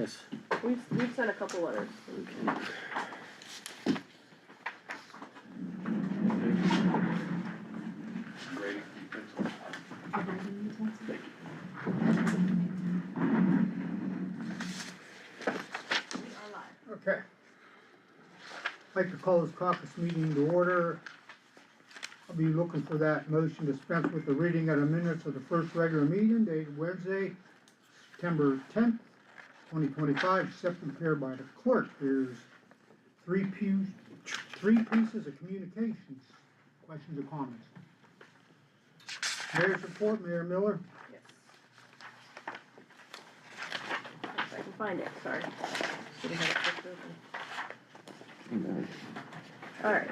this? We've sent a couple letters. Okay. I'd like to call this caucus meeting to order. I'll be looking for that motion to dispense with the reading of the minutes of the first regular meeting dated Wednesday, September 10th, 2025, accepted here by the clerk. There's three pieces of communications. Questions or comments? Mayor's report, Mayor Miller. Yes. If I can find it, sorry. Didn't have it flipped open. Alright.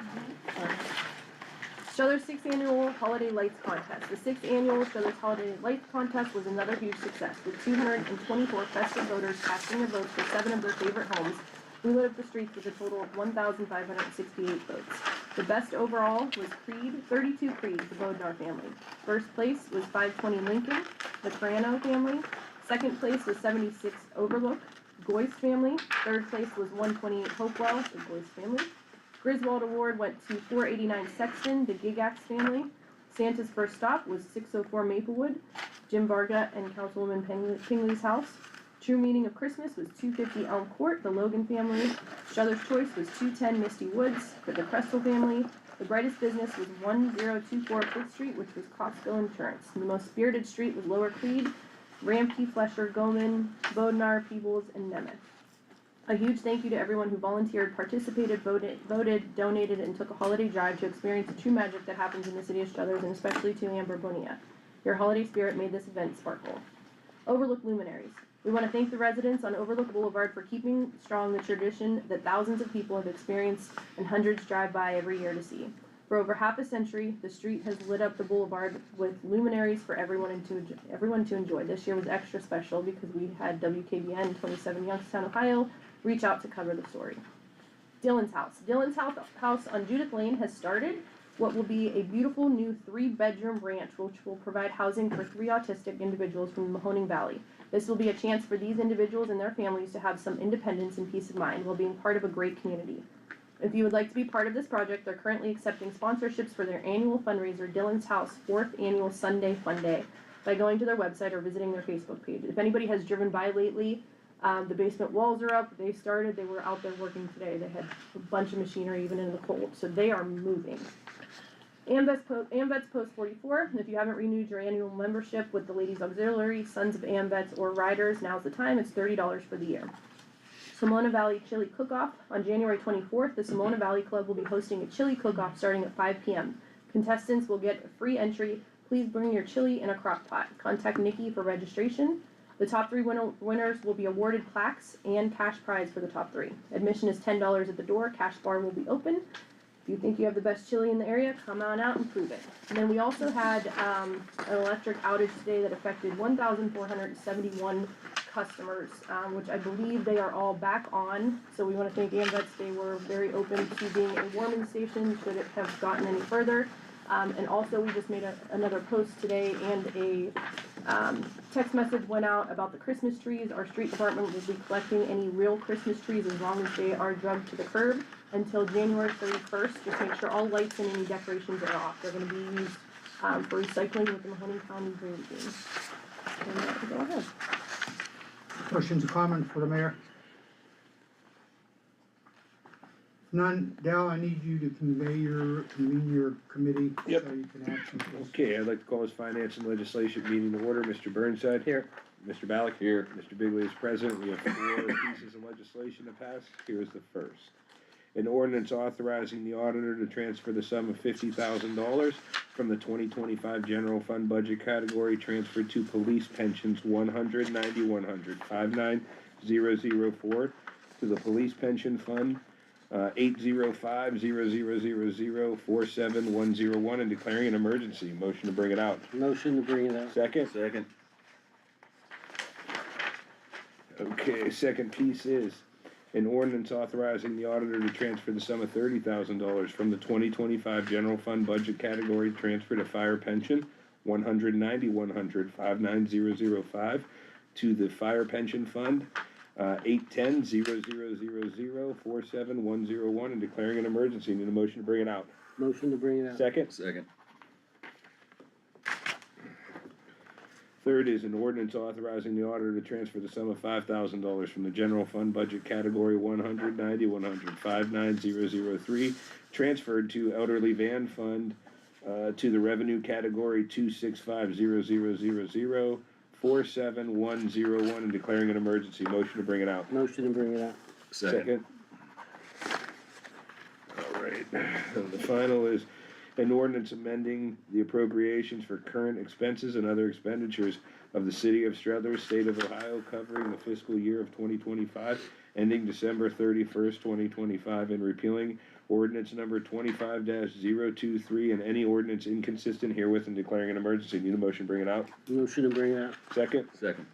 Struthers' 6th Annual Holiday Lights Contest. The 6th Annual Struthers Holiday Lights Contest was another huge success, with 224 festive voters casting their votes for 7 of their favorite homes. We lit up the streets with a total of 1,568 votes. The best overall was Creed, 32 Creed, the Bodnar family. First place was 520 Lincoln, the Carano family. Second place was 76 Overlook, Goyce family. Third place was 128 Hopewell, the Goyce family. Griswold Award went to 489 Sexton, the Gigax family. Santa's first stop was 604 Maplewood, Jim Varga and Councilwoman Pingley's house. True meaning of Christmas was 250 Elm Court, the Logan family. Struthers' choice was 210 Misty Woods for the Crestle family. The brightest business was 1024 5th Street, which was Costco Insurance. The most spirited street was Lower Creed, Ramke, Flesher, Goman, Bodnar, Peebles, and Nemeth. A huge thank you to everyone who volunteered, participated, voted, donated, and took a holiday drive to experience the true magic that happens in the city of Struthers, and especially to Amber Bonilla. Your holiday spirit made this event sparkle. Overlook luminaries. We want to thank the residents on Overlook Boulevard for keeping strong the tradition that thousands of people have experienced and hundreds drive by every year to see. For over half a century, the street has lit up the boulevard with luminaries for everyone to enjoy. This year was extra special because we had WKBN 27 Youngstown, Ohio, reach out to cover the story. Dylan's house. Dylan's house on Judith Lane has started what will be a beautiful new 3-bedroom ranch, which will provide housing for 3 autistic individuals from the Mahoning Valley. This will be a chance for these individuals and their families to have some independence and peace of mind while being part of a great community. If you would like to be part of this project, they're currently accepting sponsorships for their annual fundraiser, Dylan's House 4th Annual Sunday Fun Day, by going to their website or visiting their Facebook page. If anybody has driven by lately, the basement walls are up. They were out there working today. They had a bunch of machinery even in the cold, so they are moving. AMVETS Post 44. If you haven't renewed your annual membership with the Ladies Auxiliary, Sons of AMVETS, or Riders, now's the time. It's $30 for the year. Simona Valley Chili Cook-Off. On January 24th, the Simona Valley Club will be hosting a chili cook-off starting at 5 p.m. Contestants will get a free entry. Please bring your chili in a crock pot. Contact Nikki for registration. The top 3 winners will be awarded plaques and cash prize for the top 3. Admission is $10 at the door. Cash bar will be open. If you think you have the best chili in the area, come on out and prove it. And then we also had an electric outage today that affected 1,471 customers, which I believe they are all back on. So we want to thank AMVETS. They were very open to being a warming station should it have gotten any further. And also we just made another post today, and a text message went out about the Christmas trees. Our street department will be collecting any real Christmas trees as long as they are drugged to the curb until January 31st. Just make sure all lights and any decorations are off. They're going to be used for recycling with the Mahoning County Green Team. And go ahead. Questions or comments for the mayor? None. Dal, I need you to convene your committee. Yep. So you can add some. Okay, I'd like to call this Finance and Legislation meeting to order. Mr. Burnside here. Mr. Ballack here. Mr. Bigley is present. We have 4 pieces of legislation to pass. Here is the first. An ordinance authorizing the auditor to transfer the sum of $50,000 from the 2025 general fund budget category transferred to police pensions 100-90-100 59004 to the police pension fund 805-0000-47101 and declaring an emergency. Motion to bring it out. Motion to bring it out. Second? Second. Okay, second piece is an ordinance authorizing the auditor to transfer the sum of $30,000 from the 2025 general fund budget category transfer to fire pension 100-90-100 59005 to the fire pension fund 810-0000-47101 and declaring an emergency. Need a motion to bring it out. Motion to bring it out. Second? Second. Third is an ordinance authorizing the auditor to transfer the sum of $5,000 from the general fund budget category 190-100-59003, transferred to elderly van fund, to the revenue category 265-000-47101 and declaring an emergency. Motion to bring it out. Motion to bring it out. Second. All right, and the final is an ordinance amending the appropriations for current expenses and other expenditures of the city of Struthers, state of Ohio, covering the fiscal year of 2025, ending December 31st, 2025, and repealing ordinance number 25-023 and any ordinance inconsistent herewith and declaring an emergency. Need a motion to bring it out? Motion to bring it out. Second? Second.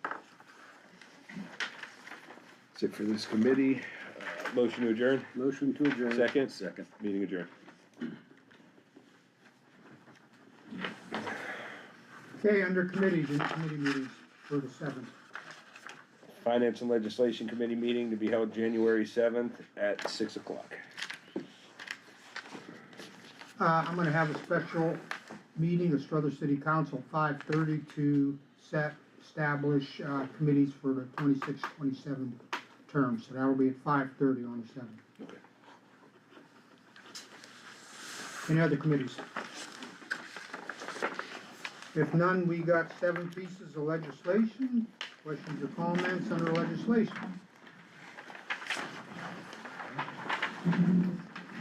That's it for this committee. Motion to adjourn? Motion to adjourn. Second? Second. Meeting adjourned. Okay, under committees, any committee meetings for the 7th? Finance and Legislation Committee meeting to be held January 7th at 6 o'clock. I'm gonna have a special meeting of Struthers City Council, 5:30 to establish, committees for the 26-27 term, so that'll be at 5:30 on the 7th. Okay. Any other committees? If none, we got 7 pieces of legislation. Questions or comments under legislation?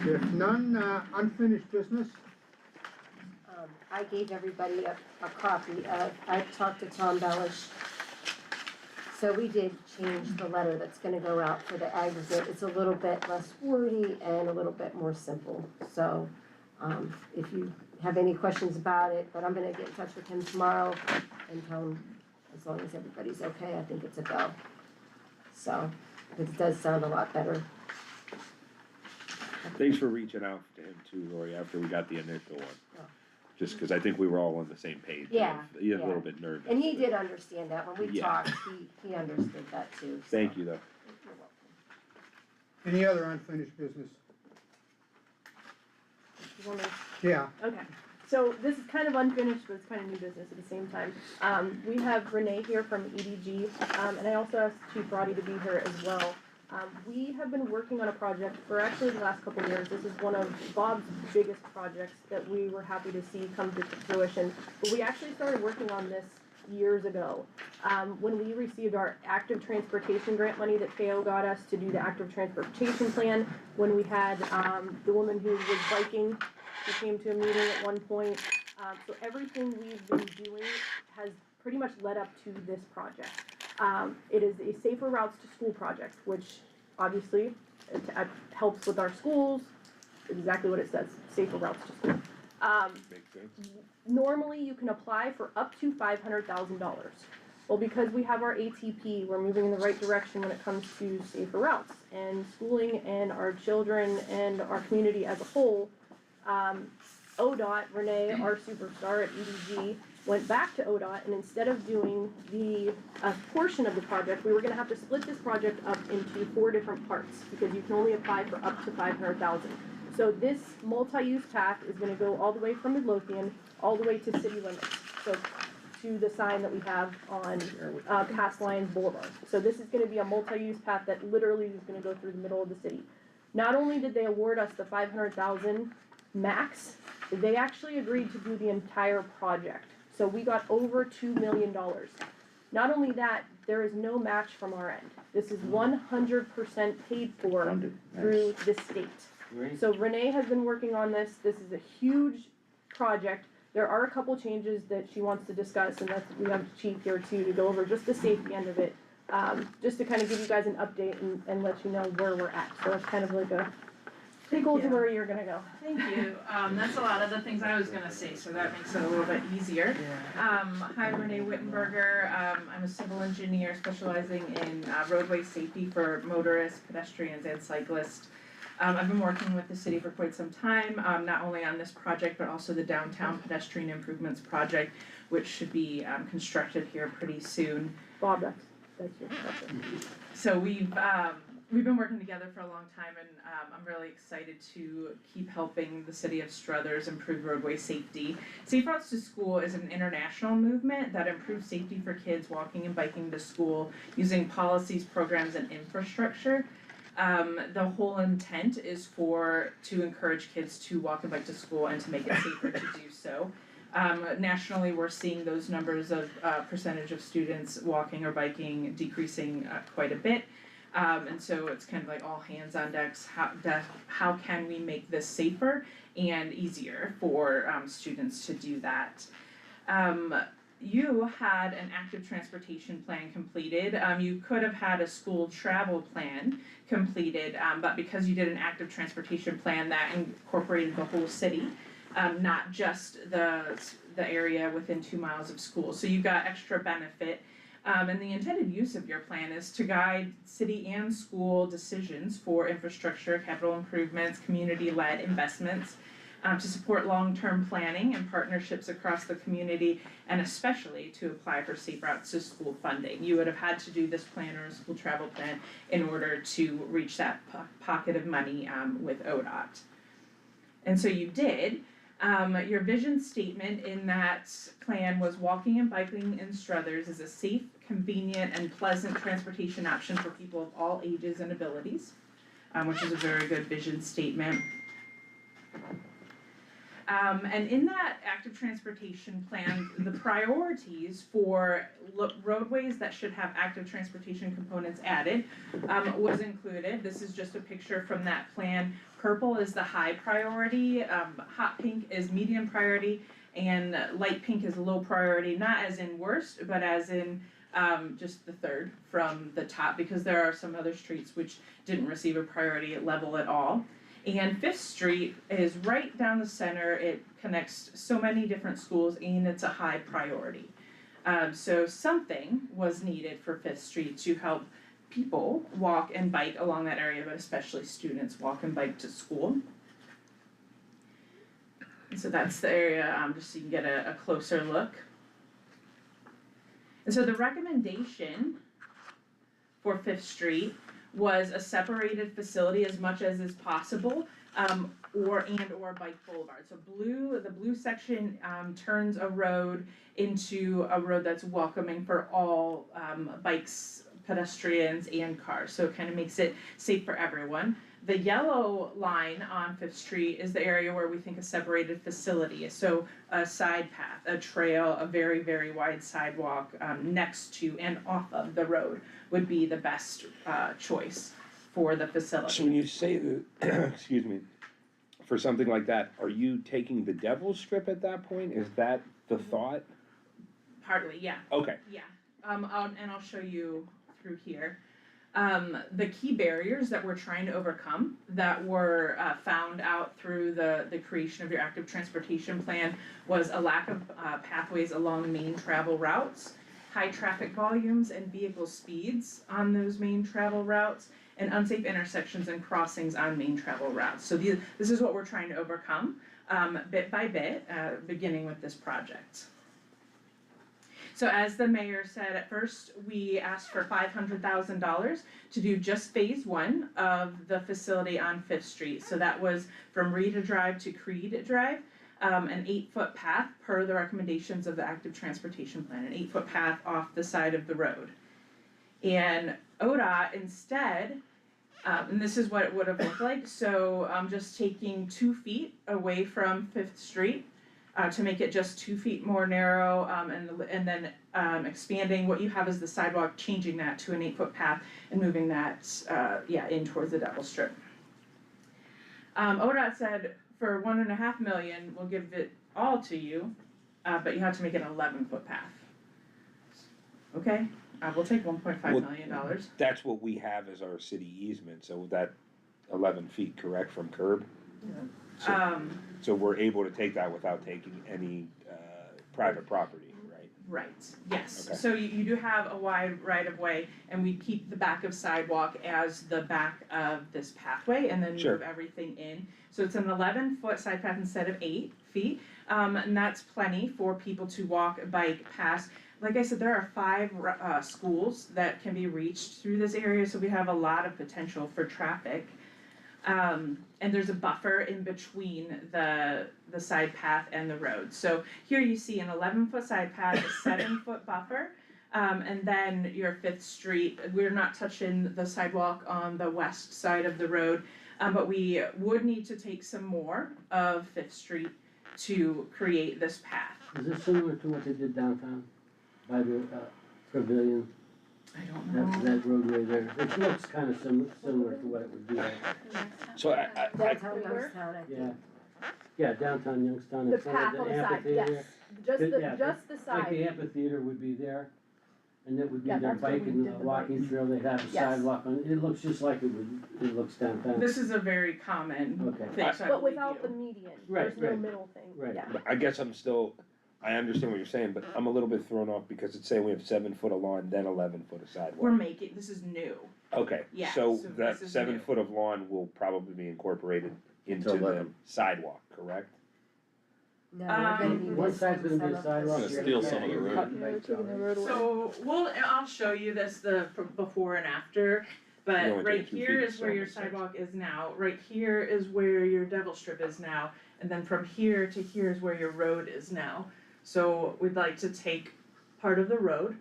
If none, unfinished business. I gave everybody a copy of, I talked to Tom Bellish. So we did change the letter that's gonna go out for the aggregate. It's a little bit less wordy and a little bit more simple. So, if you have any questions about it, but I'm gonna get in touch with him tomorrow and tell him, as long as everybody's okay, I think it's a go. So, it does sound a lot better. Thanks for reaching out to him too, Lori, after we got the initial one. Oh. Just because I think we were all on the same page. Yeah, He was a yeah. little bit nervous. And he did understand that. When we Yeah. talked, he understood that too. So. Thank you, though. You're welcome. Any other unfinished business? You want me- Yeah, Okay, so this is kind of unfinished, but it's kind of new business at the same time. We have Renee here from EDG, and I also asked Chief Roddy to be here as well. We have been working on a project for actually the last couple of years. This is one of Bob's biggest projects that we were happy to see come to fruition. But we actually started working on this years ago. When we received our active transportation grant money that KO got us to do the active transportation plan, when we had, the woman who was biking, who came to a meeting at one point. So everything we've been doing has pretty much led up to this project. It is a safer routes to school project, which obviously helps with our schools, exactly what it says, safer routes to school. Makes sense. Normally, you can apply for up to $500,000. Well, because we have our ATP, we're moving in the right direction when it comes to safer routes and schooling and our children and our community as a whole. ODOT, Renee, our superstar at EDG, went back to ODOT, and instead of doing the portion of the project, we were gonna have to split this project up into 4 different parts, because you can only apply for up to $500,000. So this multi-use path is gonna go all the way from Midlothian, all the way to city limits, so to the sign that we have on, past Lions Boulevard. So this is gonna be a multi-use path that literally is gonna go through the middle of the city. Not only did they award us the $500,000 max, they actually agreed to do the entire project. So we got over $2 million. Not only that, there is no match from our end. This is 100% paid for through the state. Great. So Renee has been working on this. This is a huge project. There are a couple changes that she wants to discuss, and that's, we have Chief here too to go over just the safety end of it. Just to kind of give you guys an update and let you know where we're at. So it's kind of like a big goal to where you're gonna go. Thank you. That's a lot of the things I was gonna say, so that makes it a little bit easier. Hi, Renee Wittenberger. I'm a civil engineer specializing in roadway safety for motorists, pedestrians, and cyclists. I've been working with the city for quite some time, not only on this project, but also the Downtown Pedestrian Improvements Project, which should be constructed here pretty soon. Bob, that's your project. So we've been working together for a long time, and I'm really excited to keep helping the city of Struthers improve roadway safety. Safe Routes to School is an international movement that improves safety for kids walking and biking to school using policies, programs, and infrastructure. The whole intent is to encourage kids to walk and bike to school and to make it safer to do so. Nationally, we're seeing those numbers of percentage of students walking or biking decreasing quite a bit. And so it's kind of like all hands on decks. How can we make this safer and easier for students to do that? You had an active transportation plan completed. You could have had a school travel plan completed, but because you did an active transportation plan that incorporated the whole city, not just the area within 2 miles of school. So you got extra benefit. And the intended use of your plan is to guide city and school decisions for infrastructure, capital improvements, community-led investments, to support long-term planning and partnerships across the community, and especially to apply for Safe Routes to School funding. You would have had to do this plan or a school travel plan in order to reach that pocket of money with ODOT. And so you did. Your vision statement in that plan was walking and biking in Struthers is a safe, convenient, and pleasant transportation option for people of all ages and abilities, which is a very good vision statement. And in that active transportation plan, the priorities for roadways that should have active transportation components added was included. This is just a picture from that plan. Purple is the high priority, hot pink is medium priority, and light pink is low priority, not as in worst, but as in just the third from the top, because there are some other streets which didn't receive a priority level at all. And 5th Street is right down the center. It connects so many different schools, and it's a high priority. So something was needed for 5th Street to help people walk and bike along that area, but especially students walk and bike to school. And so that's the area, just so you can get a closer look. And so the recommendation for 5th Street was a separated facility as much as is possible, or bike boulevard. So the blue section turns a road into a road that's welcoming for all bikes, pedestrians, and cars. So it kind of makes it safe for everyone. The yellow line on 5th Street is the area where we think a separated facility is. So a side path, a trail, a very, very wide sidewalk next to and off of the road would be the best choice for the facility. So when you say excuse me, for something like that, are you taking the devil's strip at that point? Is that the thought? Partly, yeah. Okay. Yeah, and I'll show you through here. The key barriers that we're trying to overcome that were found out through the creation of your active transportation plan was a lack of pathways along main travel routes, high traffic volumes and vehicle speeds on those main travel routes, and unsafe intersections and crossings on main travel routes. So this is what we're trying to overcome bit by bit, beginning with this project. So as the mayor said, at first we asked for $500,000 to do just phase 1 of the facility on 5th Street. So that was from Rita Drive to Creed Drive, an 8-foot path per the recommendations of the active transportation plan, an 8-foot path off the side of the road. And ODOT instead, and this is what it would have looked like, so just taking 2 feet away from 5th Street, to make it just 2 feet more narrow, and then expanding what you have as the sidewalk, changing that to an 8-foot path and moving that in towards the double strip. ODOT said for $1.5 million, we'll give it all to you, but you have to make it an 11-foot path. Okay, we'll take $1.5 million. That's what we have as our city easement, so that 11 feet, correct, from curb? Yeah. So we're able to take that without taking any private property, right? Right, yes. Okay. So you do have a wide right of way, and we keep the back of sidewalk as the back of this pathway, and then Sure. move everything in. So it's an 11-foot side path instead of 8 feet, and that's plenty for people to walk, bike, pass. like I said, there are 5 schools that can be reached through this area, so we have a lot of potential for traffic. And there's a buffer in between the side path and the road. So here you see an 11-foot side path, a 7-foot buffer, and then your 5th Street. We're not touching the sidewalk on the west side of the road, but we would need to take some more of 5th Street to create this path. Is this similar to what they did downtown by the pavilion? I don't know. That roadway there? It looks kind of similar to what it would be like. So Downtown Youngstown, I Yeah. think. Yeah, downtown Youngstown, The in front path of on the the side, amphitheater. yes, just Yeah, just the Like the side, amphitheater would be there, and it would be Yeah, their that's where bike we and did the walking bikes. trail, they'd have a Yes. sidewalk on, it looks just like it looks downtown. This is a very common Okay. thing, so I but believe without you. the median, Right, there's no right. middle thing, Right. yeah. I guess I understand what you're saying, but I'm a little bit thrown off because it's saying we have 7 foot of lawn, then 11 foot of sidewalk. This is new. Okay, Yeah, so so that this is 7 new. foot of lawn will probably be incorporated into To the 11. sidewalk, correct? No, we're gonna be One missing side's gonna be some a of sidewalk. the Gonna street. steal some of the road. So I'll show you this, the before and after, You but only right take 2 here feet, is where so your makes sense. sidewalk is now, right here is where your devil strip is now, and then from here to here is where your road is now. So we'd like to take part of the road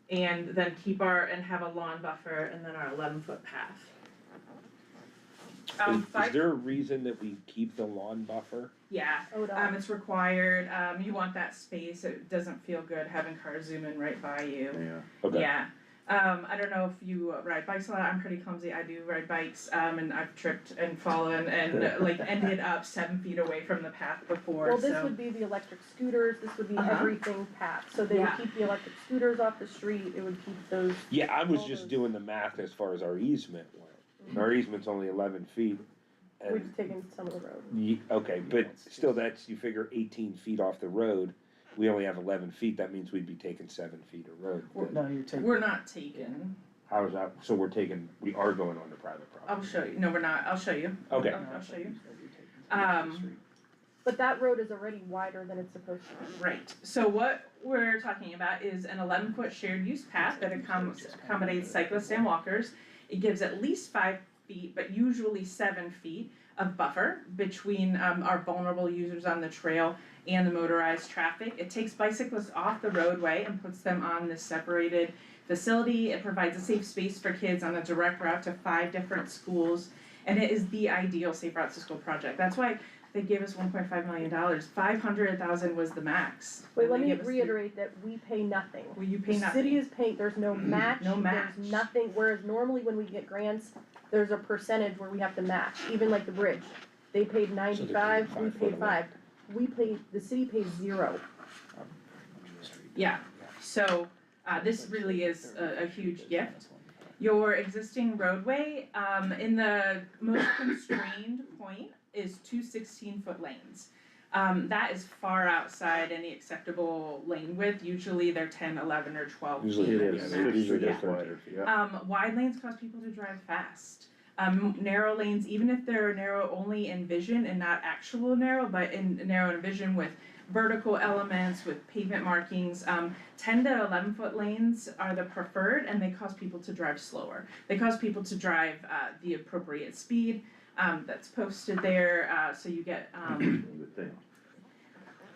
and then and have a lawn buffer and then our 11-foot path. Is there a reason that we keep the lawn buffer? Yeah, ODOT. it's required, you want that space, it doesn't feel good having cars zooming right by you. Yeah. Okay. Yeah, I don't know if you ride bikes a lot, I'm pretty clumsy, I do ride bikes, and I've tripped and fallen and like ended up 7 feet away from the path before, Well, so. this would be the electric scooters, this would be Uh-huh. everything path, so they would Yeah. keep the electric scooters off the street, it would keep those, Yeah, I was All just those- doing the math as far as our easement went. Our easement's only 11 feet. we've And, taken some of the road. okay, but still you figure 18 feet off the road, we only have 11 feet, that means we'd be taking 7 feet of road. We're not taking, How is that, so we are going on to private property? I'll show you, no, we're not, I'll show you. Okay. I'll show you. But that road is already wider than it's supposed to be. Right, so what we're talking about is an 11-foot shared use path that accommodates cyclists and walkers. It gives at least 5 feet, but usually 7 feet of buffer between our vulnerable users on the trail and the motorized traffic. It takes bicyclists off the roadway and puts them on this separated facility. It provides a safe space for kids on a direct route to 5 different schools, and it is the ideal Safe Routes to School project. That's why they gave us $1.5 million. $500,000 was the max. Wait, And let they me gave us the- reiterate that we pay nothing. Well, you pay The nothing. city is paying, there's no match, No match. there's nothing, whereas normally when we get grants, there's a percentage where we have to match, even like the bridge. They paid 95, we 5 foot paid away. 5. The city pays 0. Yeah, so this really is a huge gift. Your existing roadway, in the most constrained point is 2 16-foot lanes. That is far outside any acceptable lane width, usually they're 10, 11, or 12 feet. Usually It Yeah, is, they're it's usually just just wider, yeah. Wide lanes cause people to drive fast. Narrow lanes, even if they're narrow only in vision and not actual narrow, but narrow in vision with vertical elements, with pavement markings, 10 to 11-foot lanes are the preferred, and they cause people to drive slower. They cause people to drive the appropriate speed that's posted there, so you get, You would think.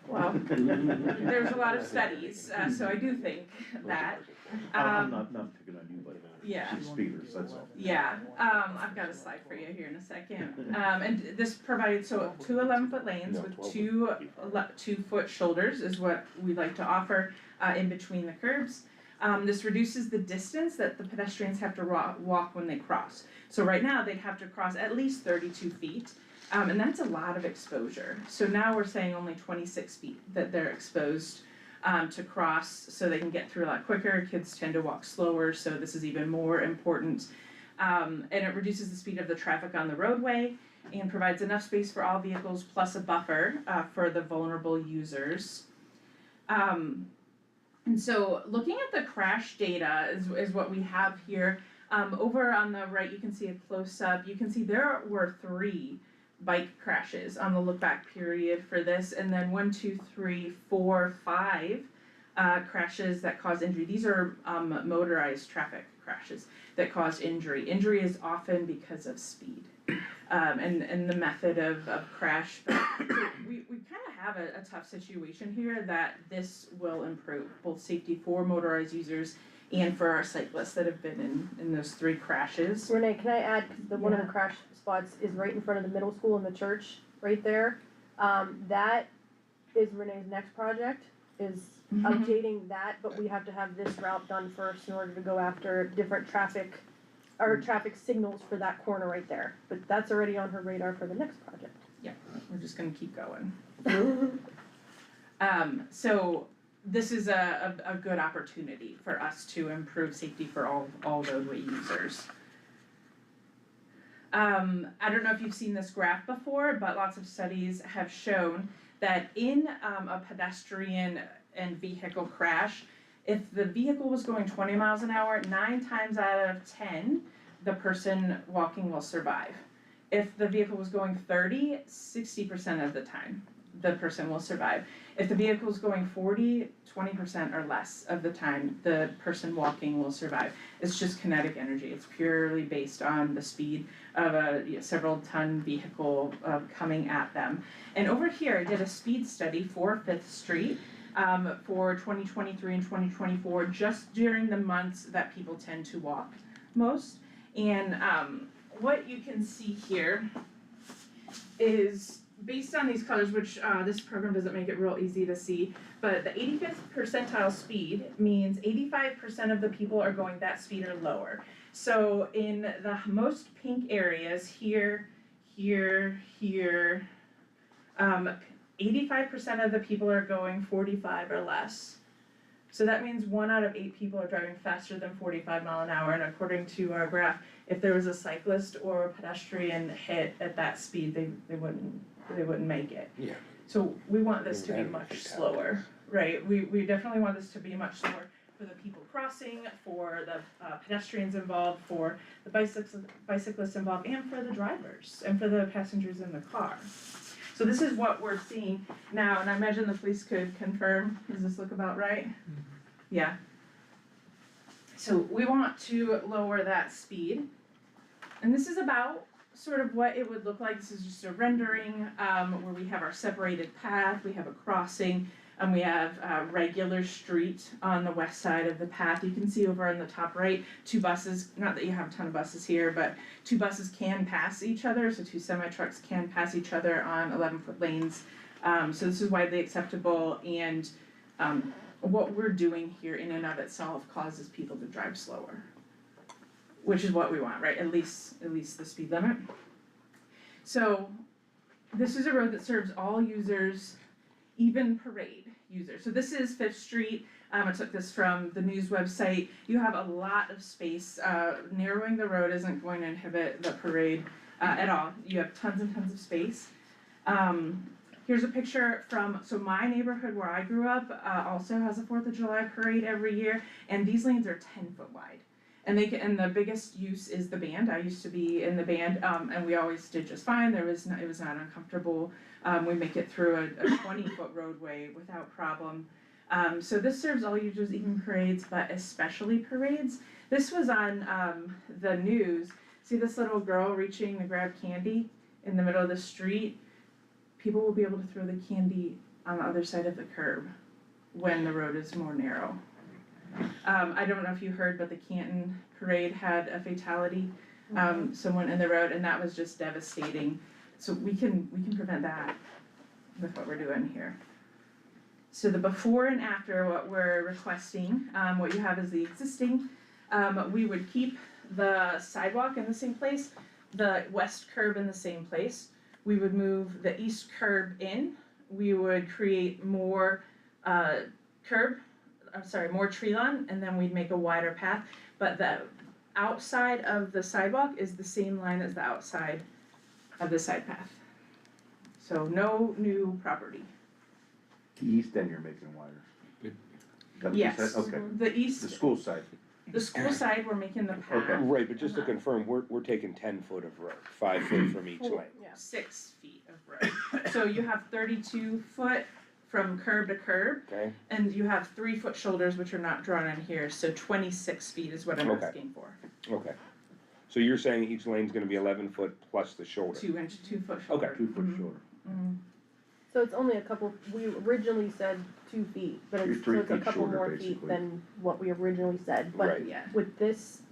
well, there's a lot of studies, so I do think that. I'm not picking on you, but Yeah. she's speeders, that's all. Yeah, I've got a slide for you here in a second. And this provided, so 2 11-foot lanes No, with 12 two feet. 2-foot shoulders is what we like to offer in between the curbs. This reduces the distance that the pedestrians have to walk when they cross. So right now, they'd have to cross at least 32 feet, and that's a lot of exposure. So now we're saying only 26 feet that they're exposed to cross, so they can get through a lot quicker. Kids tend to walk slower, so this is even more important. And it reduces the speed of the traffic on the roadway and provides enough space for all vehicles plus a buffer for the vulnerable users. And so looking at the crash data is what we have here. Over on the right, you can see a close-up. You can see there were 3 bike crashes on the look back period for this, and then 1, 2, 3, 4, 5 crashes that cause injury. These are motorized traffic crashes that cause injury. Injury is often because of speed and the method of crash. But so we kind of have a tough situation here that this will improve both safety for motorized users and for our cyclists that have been in those 3 crashes. Renee, can I add, 'cause one of the crash spots is right in front of the middle school and the church, right there. That is Renee's next project, is updating that, but we have to have this route done first in order to go after different traffic signals for that corner right there. But that's already on her radar for the next project. We're just gonna keep going. So this is a good opportunity for us to improve safety for all roadway users. I don't know if you've seen this graph before, but lots of studies have shown that in a pedestrian and vehicle crash, if the vehicle was going 20 miles an hour, 9 times out of 10, the person walking will survive. If the vehicle was going 30, 60% of the time, the person will survive. If the vehicle is going 40, 20% or less of the time, the person walking will survive. It's just kinetic energy. It's purely based on the speed of a several ton vehicle coming at them. And over here, I did a speed study for 5th Street for 2023 and 2024, just during the months that people tend to walk most. And what you can see here is based on these colors, which this program doesn't make it real easy to see, but the 85th percentile speed means 85% of the people are going that speed or lower. So in the most pink areas, here, 85% of the people are going 45 or less. So that means 1 out of 8 people are driving faster than 45 mile an hour, and according to our graph, if there was a cyclist or a pedestrian hit at that speed, they wouldn't make it. Yeah. So we want this to be much slower, right? We definitely want this to be much slower for the people crossing, for the pedestrians involved, for the bicyclists involved, and for the drivers, and for the passengers in the car. So this is what we're seeing now, and I imagine the police could confirm, does this look about right? Yeah. So we want to lower that speed, and this is about sort of what it would look like. This is just a rendering where we have our separated path, we have a crossing, and we have a regular street on the west side of the path. You can see over on the top right, 2 buses, not that you have a ton of buses here, but 2 buses can pass each other, so 2 semi-trucks can pass each other on 11-foot lanes. So this is widely acceptable, and what we're doing here in and of itself causes people to drive slower, which is what we want, right? At least the speed limit. So this is a road that serves all users, even parade users. So this is 5th Street. I took this from the news website. You have a lot of space. Narrowing the road isn't going to inhibit the parade at all. You have tons and tons of space. Here's a picture from, so my neighborhood where I grew up also has a 4th of July parade every year, and these lanes are 10 foot wide. And the biggest use is the band. I used to be in the band, and we always did just fine. It was not uncomfortable. We make it through a 20-foot roadway without problem. So this serves all users, even parades, but especially parades. This was on the news. See this little girl reaching to grab candy in the middle of the street? People will be able to throw the candy on the other side of the curb when the road is more narrow. I don't know if you heard, but the Canton parade had a fatality, someone in the road, and that was just devastating. So we can prevent that with what we're doing here. So the before and after, what we're requesting, what you have is the existing. We would keep the sidewalk in the same place, the west curb in the same place. We would move the east curb in. We would create more more tree lawn, and then we'd make a wider path. But the outside of the sidewalk is the same line as the outside of the side path. So no new property. The east end you're making wider. Is that what you Yes. said? Okay. The east, The school side. the school side, we're making the path. Okay. Right, but just to confirm, we're taking 10 foot of road, 5 foot from each lane. Yeah. 6 feet of road. So you have 32 foot from curb to curb, Okay, and you have 3-foot shoulders, which are not drawn in here, so 26 feet is what I'm Okay. asking for. okay. So you're saying each lane's gonna be 11 foot plus the shoulder? 2-foot Okay. shoulder. 2 foot shorter. So it's only a couple, we originally said 2 feet, but You're it's, so 3 it's a feet couple shorter, more feet basically. than what we originally said, but Right. Yeah. with this,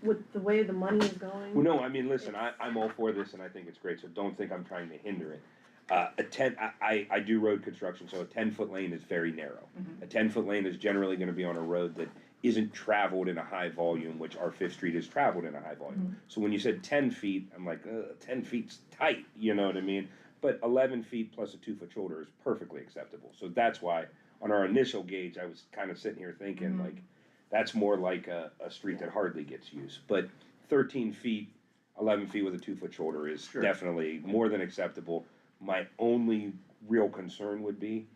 with the way the money is going. Well, no, I mean, listen, I'm all for this and I think it's great, so don't think I'm trying to hinder it. I do road construction, so a 10-foot lane is very narrow. A 10-foot lane is generally gonna be on a road that isn't traveled in a high volume, which our Fifth Street is traveled in a high volume. So when you said 10 feet, I'm like, 10 feet's tight, you know what I mean? But 11 feet plus a 2-foot shoulder is perfectly acceptable, so that's why, on our initial gauge, I was kinda sitting here thinking, like, that's more like a street that hardly gets used, but 13 feet, 11 feet with a 2-foot shoulder is Sure. definitely more than acceptable. My only real concern would be,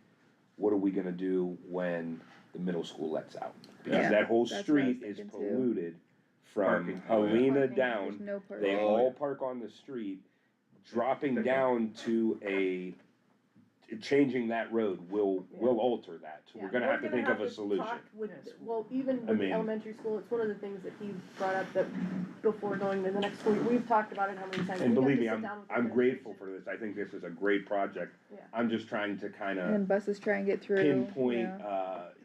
what are we gonna do when the middle school lets out? Because Yeah, that whole that's what I was street is thinking too. polluted from Parking. Oh, yeah. Helena Parking, down, there's no parking. they Oh, all yeah. park on the street, dropping down to changing that road will alter that, so we're Yeah, gonna have to think of a talk solution. with- Well, even I with mean- the elementary school, it's one of the things that he brought up that before going to the next school, we've talked about it how many times. And We have believe to me, sit I'm, down with the I'm grateful administration. for this, I think this is a great project. Yeah. I'm just trying to And kinda then buses try and get through. pinpoint,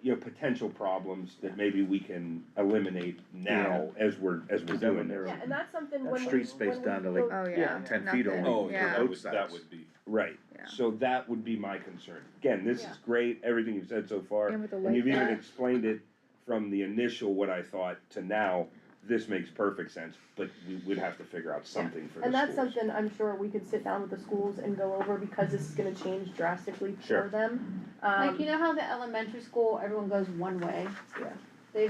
yeah. potential problems that maybe we can eliminate now as we're doing this. Yeah, and that's something That when we. street space when we down to go- like Oh, yeah. 10 feet Nothing. only. Oh, Yeah. yeah, Both that sides. would be, Right, Yeah. so that would be my concern. Again, this Yeah. is great, everything you've said so far, And with the and you've light even there. explained it from the initial, what I thought, to now, this makes perfect sense, but we would have to figure out something for the And that's schools. something I'm sure we could sit down with the schools and go over because this is gonna change drastically Sure. for them. Like, you know how the elementary school, everyone goes one way? Yeah. They,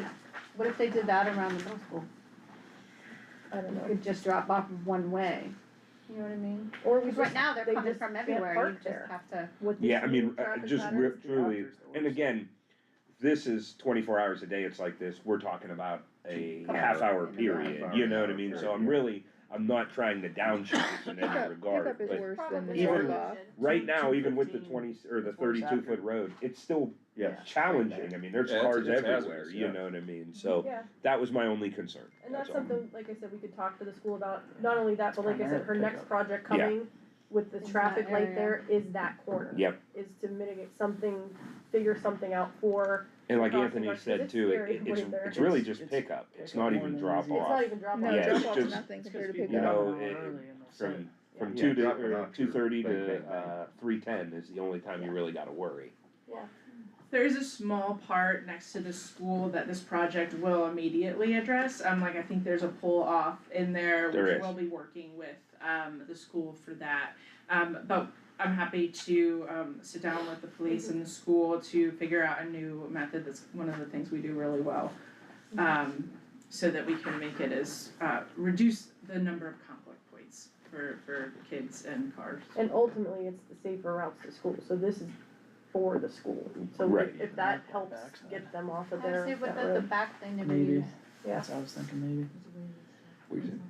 what if they did that around the middle school? I don't You know, could just drop off one way, you know what I mean? or we Because right just, now, they're they coming just from can't everywhere, park you just there. have to. with this Yeah, I new mean, traffic just patterns, truly, and again, this is 24 hours a day, it's like this, we're talking about a Couple half-hour hours. period, Half you know hour what I mean? So period, I'm not trying to downshoot this in any regard, Pickup is but worse than the Probably drop even- off. right now, even with the 20, or the It's worse 32-foot road, it's still Yes. challenging, I mean, there's Yeah, cars it's everywhere, hazardous, you yeah. know what I mean? So, Yeah, that was my only concern, and that's all. something, like I said, we could talk to the school about, not only that, but like I said, her primarily next pickup. project Yeah. coming with the In traffic that light area. there is that corner. Yep, Is to mitigate something, figure something out for, and like crossing Anthony guards, 'cause said it's too, scary to it's, put it there. it's really It's- just it's pickup, it's pickup not more even than drop easy. it's not off. even drop off. No, Yeah, drop it's off's just- nothing It's compared to 'cause pickup. people know, come it- early and they'll From, sit. from Yeah, 2 to, dropping or off 2:30 your to, bang, bang, bang. 3:10 is the only time you really gotta worry. There's a small part next to the school that this project will immediately address, like, I think there's a pull off in there, There which is. we'll be working with, the school for that. But I'm happy to, sit down with the police and the school to figure out a new method, that's one of the things we do really well. So that we can make it as, reduce the number of conflict points for kids and cars. And ultimately, it's the safer routes to school, so this is for the school, so Right. if that helps get them off of I their, would say, what that the road. back thing never Maybe. used. Yeah. That's what I was thinking, maybe. What do you think?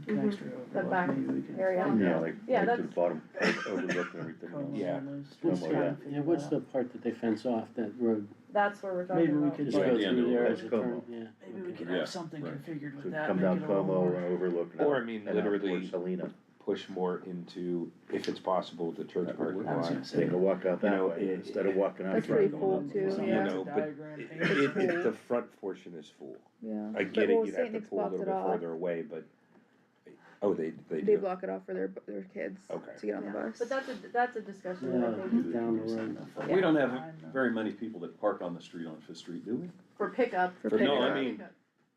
Connects to The back maybe we could. area. Yeah, like, Yeah, right to the that's- bottom, overlook and everything. Cones Yeah. on those What's streets, the- trying to figure yeah, what's that the out. part that they fence off, that road? That's where we're talking Maybe we about. could Just just right go at the end through of there West as a Como. turn, yeah. Maybe we could Yeah, have something right. configured So with that, come make down it a little Como more. and overlook and Or out, I mean, and out literally towards Helena. push more into, if it's possible, the church That would parking work. I was lot. gonna say. Take a walk out You that know, way instead of walking out That's front. pretty full too, Something yeah. with a know, but diagram painted. The front portion is full. Yeah. I But, get it, well, you'd have St. to Nick's pull a blocks little it bit off. further away, but, oh, they They do, block it off for their kids Okay. to get on the Yeah, bus. but that's a discussion that I Yeah, think, down the road. We don't have very many people that park on the street on Fifth Street, do we? for pickup. For For- no, pickup. I mean-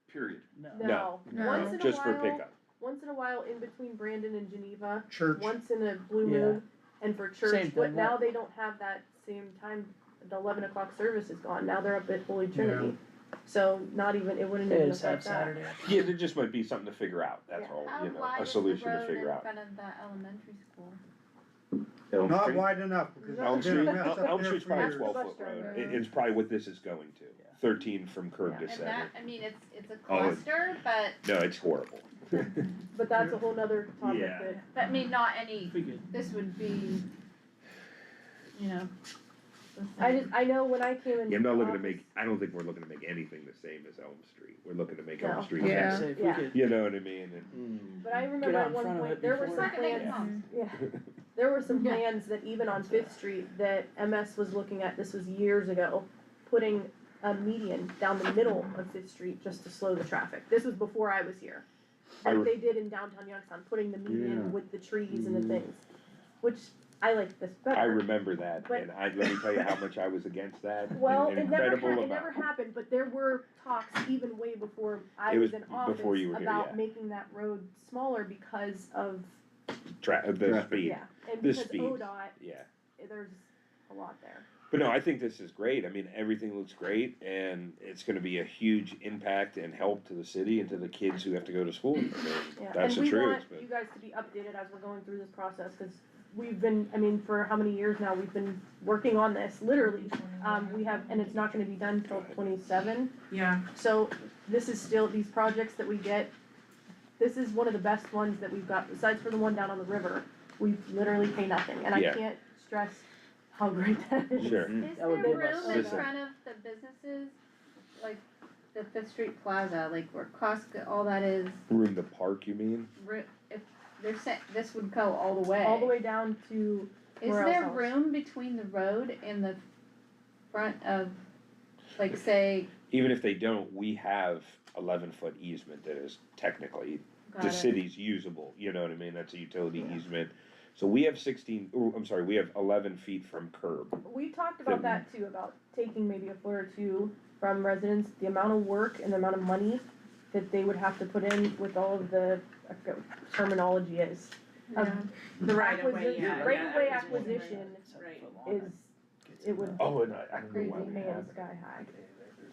Period. No. No, No. once in a Just for while, pickup. once in a while in between Brandon and Geneva, Church, once in a blue Yeah. moon, and for church, Same but thing, now that- they don't have that same time, the 11 o'clock service is gone, now they're up at Holy Trinity. So not even, it wouldn't They even just have affect that. Saturday. Yeah, there just might be something to figure out, that's Yeah. all, How you know, wide a is the solution to road figure in out. front of the elementary school? Elm not Street. wide enough, because Elm it's been a Street, mess up Elm there Street's for probably a years. 12-foot Bus road, driver. it's probably what this is going to, 13 from curb to And center. that, I mean, it's a Oh, it- cluster, but, No, it's horrible. But that's a whole nother topic Yeah. that, but I mean, not any, We could, this would be, you know. I know when I came in. Yeah, I'm not looking to office- make, I don't think we're looking to make anything the same as Elm Street. We're looking to make No. Elm Street Yeah. better. Say if we Yeah. could You know what I mean? And But I get remember out at in one front of point, it there were before. some Not gonna make plans, homes. yeah, there were some plans that even on Fifth Street that MS was looking at, this was years ago, putting a median down the middle of Fifth Street just to slow the traffic. This was before I was here. I Like re- they did in downtown Youngstown, putting the median Yeah. with the trees and Mhm. the things, which I like this better. I remember that, But- and let me tell you how much I was against that. Well, An it never, incredible it never amount. happened, but there were talks even way before I It was was in office before you were here, about yeah. making that road smaller because of, The Traffic. speed, yeah, and The because speed. ODOT, yeah. there's a lot there. But no, I think this is great. I mean, everything looks great, and it's gonna be a huge impact and help to the city and to the kids who have to go to school. I mean, Yeah, that's the and we truth, want but. you guys to be updated as we're going through this process, cause we've been, I mean, for how many years now, we've been working on this, literally. We have, and it's not gonna be done till 27, Yeah, so this is still, these projects that we get, this is one of the best ones that we've got, besides for the one down on the river, we literally pay nothing, and I Yeah. can't stress how great that is. Sure. Is That would there give us room in Listen. front of the businesses, like the Fifth Street Plaza, like where Caucus, all that is, Room to park, you mean? if they're this would go all the way. All the way down to, Is where there else? room between the road and the front of, like, say, Even if they don't, we have 11-foot easement that is technically got the it. city's usable, you know what I mean? That's a utility Yeah. easement. So we have we have 11 feet from curb. we talked about that too, about taking maybe a foot or two from residents, the amount of work and the amount of money that they would have to put in with all of the terminology is. Yeah. the right of way, Acquisition- yeah. right yeah, of way acquisition, acquisition Right. is, it would Oh, and I don't know why crazy we pay have is sky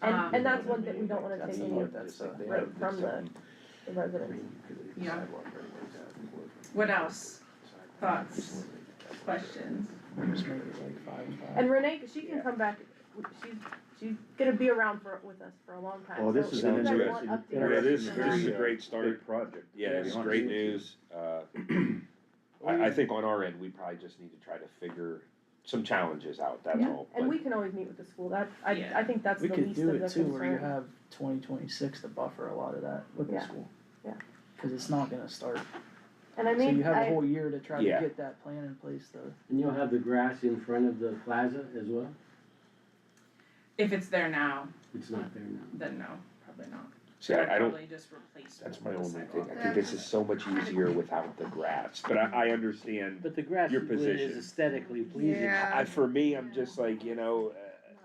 high. Um, And that's one thing we don't wanna That's take the any part that's, right from the residents. Yeah. What else? Thoughts, questions? Just make it like 5 and 5. And Renee, 'cause she can come back, she's gonna be around with us for a long time, Well, this so is if an you guys interesting- want updates Yeah, this from is her- a great start. Big project. Yeah, to it's be honest great with you. news. I think on our end, we probably just need to try to figure some challenges out, that's Yeah, all. and But we can always meet with the school, that, Yeah. I think that's the We could least do of the it too, where you concern. have 2026 to buffer a lot of that with the Yeah. school. Yeah. Cause it's not gonna start, And I so mean, you have a whole year to try to Yeah. get that plan in place though. And you'll have the grass in front of the plaza as well? If it's there now, It's not there now. then no, probably not. See, I'd I don't, probably just replace that's it my with the only thing. sidewalk. I think this is so much easier without the grass, but I understand. But the grass Your is position. aesthetically pleasing. Yeah. For me, I'm just like, you know,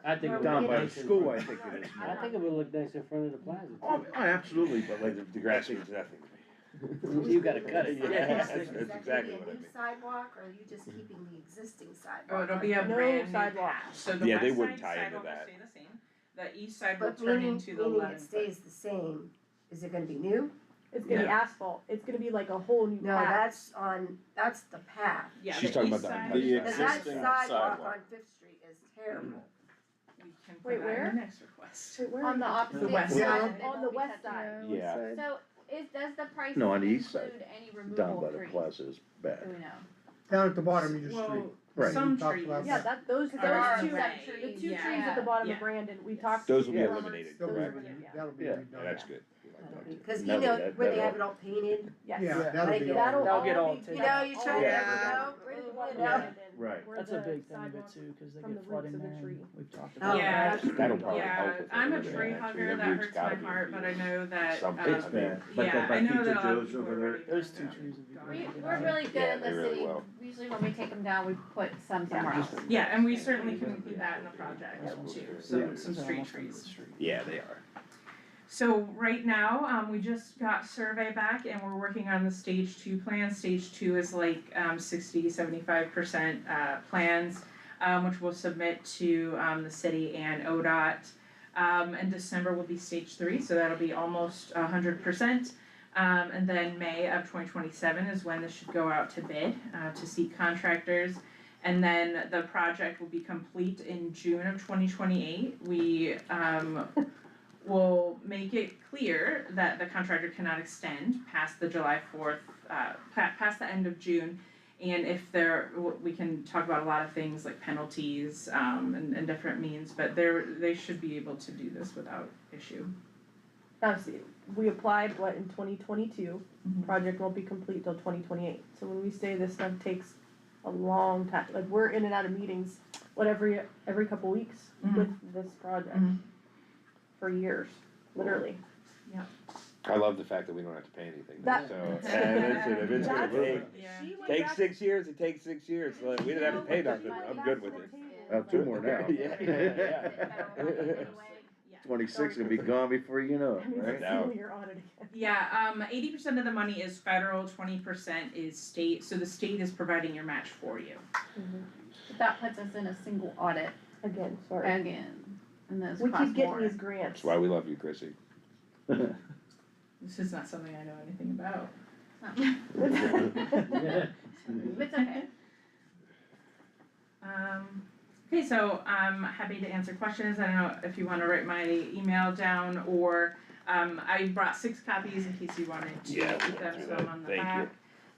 I think it would Down look by the nice in school, front. I think it is. I think it would look nice in front of the plaza. Oh, absolutely, but like, the grass means nothing to me. You gotta cut it. Yeah, that's exactly what I Is that gonna be a mean. new sidewalk, or are you just keeping the existing sidewalk? Oh, it'll be a No brand new sidewalk. patch, so the Yeah, they west wouldn't side tie into sidewalk will that. stay the same, the east side will But turn meaning, into the meaning 11 it stays the same, is it gonna be new? It's gonna be Yeah. asphalt, it's gonna be like a whole new No, path. that's the path. Yeah, She's the talking east about the side, The Cause that Existing sidewalk sidewalk. on Fifth Street is terrible. we can Wait, put that where? in the next request. Wait, where on the are you? opposite The west side, side. they On won't the be west touching side. it. Yeah. Side. So, does the price No, on include the east side. any removal down by of the trees? plaza is bad. Do we know? Down at the bottom of your street. Well, Right. some We talked trees. about Yeah, that, those There are two, some the trees, two yeah. trees at the bottom Yeah. of Brandon, we talked. Those will be to Yeah. eliminated, That'll those be, are- yeah. that'll be Yeah. redone. Yeah, that's good. We like that too. Cause you Never know, that- where they that'll- have it all painted, Yes. Yeah, like that'll it- be That'll all. They'll all get all be- taken you know, you try to Yeah. never know, Right at the you bottom of know. Brandon, Right. where That's the a big thing of sidewalk- it too, cause they from get the flooding roots of there the tree. and we've talked Oh, about Yeah. that. That'll probably Yeah, help with I'm a it. tree Yeah, hugger, that that root's hurts gotta my be heart, but I removed. know that, Something. It's bad, but yeah, by I know Pizza that a lot of Joe's people over are there, already Those doing two that. trees would be Darn. great. We're really good Yeah, in they the really city, will. usually when we take them down, we put some somewhere else. Yeah, and we certainly can include that in the project too, some Yeah. street Almost under the trees. street. Yeah, they are. So right now, we just got survey back and we're working on the stage 2 plan. Stage 2 is like 60-75% plans, which we'll submit to the city and ODOT. And December will be stage 3, so that'll be almost 100%. And then May of 2027 is when this should go out to bid to seek contractors. And then the project will be complete in June of 2028. We will make it clear that the contractor cannot extend past the July 4th, past the end of June. And if we can talk about a lot of things like penalties, and different means, but they should be able to do this without issue. Obviously, we applied, in 2022, Mhm. project won't be complete till 2028. So when we say this stuff takes a long time, like, we're in and out of meetings, every couple weeks Mhm. with this project. Mhm. For years, literally. I love the fact that we don't have to pay anything, That- so, listen, if it's gonna That's- take, Yeah. She went take back- 6 years, it takes 6 years, so we didn't have to pay nothing, I'm good with it. Well, 2 more now. Yeah. 26 will be gone before you know it, right? Now. Your audit again. Yeah, 80% of the money is federal, 20% is state, so the state is providing your match for you. That puts us in a single audit Again, sorry. again, and those We cost keep getting more. these grants. That's why we love you, Chrissy. This is not something I know anything about. It's okay. Okay, so I'm happy to answer questions. I don't know if you wanna write my email down, or, I brought 6 copies in case you wanted to Yeah, keep them, we'll do so I'm that. on the Thank you. back.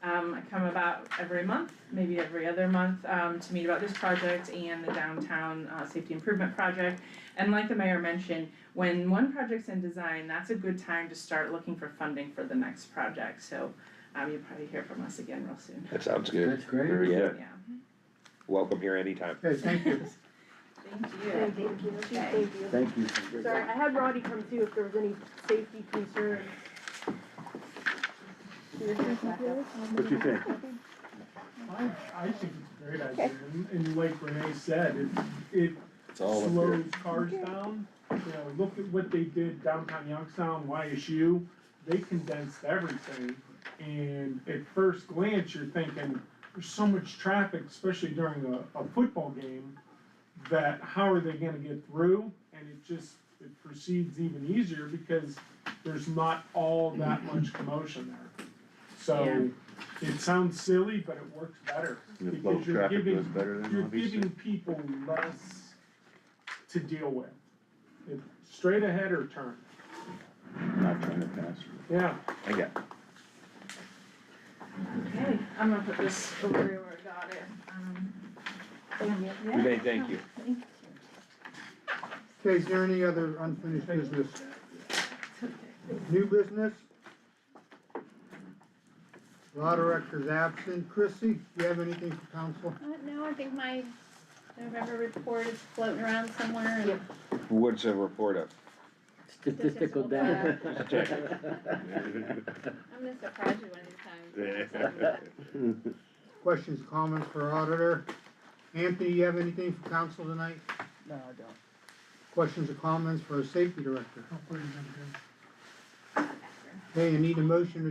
I come about every month, maybe every other month, to meet about this project and the downtown, safety improvement project. And like the mayor mentioned, when one project's in design, that's a good time to start looking for funding for the next project, so, you'll probably hear from us again real soon. That sounds good. That's great. Very good. Yeah, Welcome here anytime. Okay, thank you. thank you. Thank you, thank you. Thank you. Sorry, I had Roddy come too if there was any safety concerns. What you think? I think it's a great idea, and like Renee said, it It's all up slows here. cars down. You know, look at what they did downtown Youngstown, YSU, they condensed everything. And at first glance, you're thinking, there's so much traffic, especially during a football game, that how are they gonna get through? And it proceeds even easier because there's not all that much commotion there. So, it sounds silly, but it works better. The flow of Because you're traffic giving, goes better than you're obviously. giving people less to deal with. Straight ahead or turn. Not trying to pass. Yeah. I got it. Okay, I'm gonna put this over where I got it. Thank you. Renee, thank you. Okay, is there any other unfinished business? New business? Law director's absent. Chrissy, do you have anything for council? No, I think my November report is floating around somewhere and. What's a report of? Statistical data. I'm gonna surprise you one of these times. Questions, comments for auditor? Anthony, you have anything for council tonight? No, I don't. Questions or comments for our safety director? Okay, you need a motion to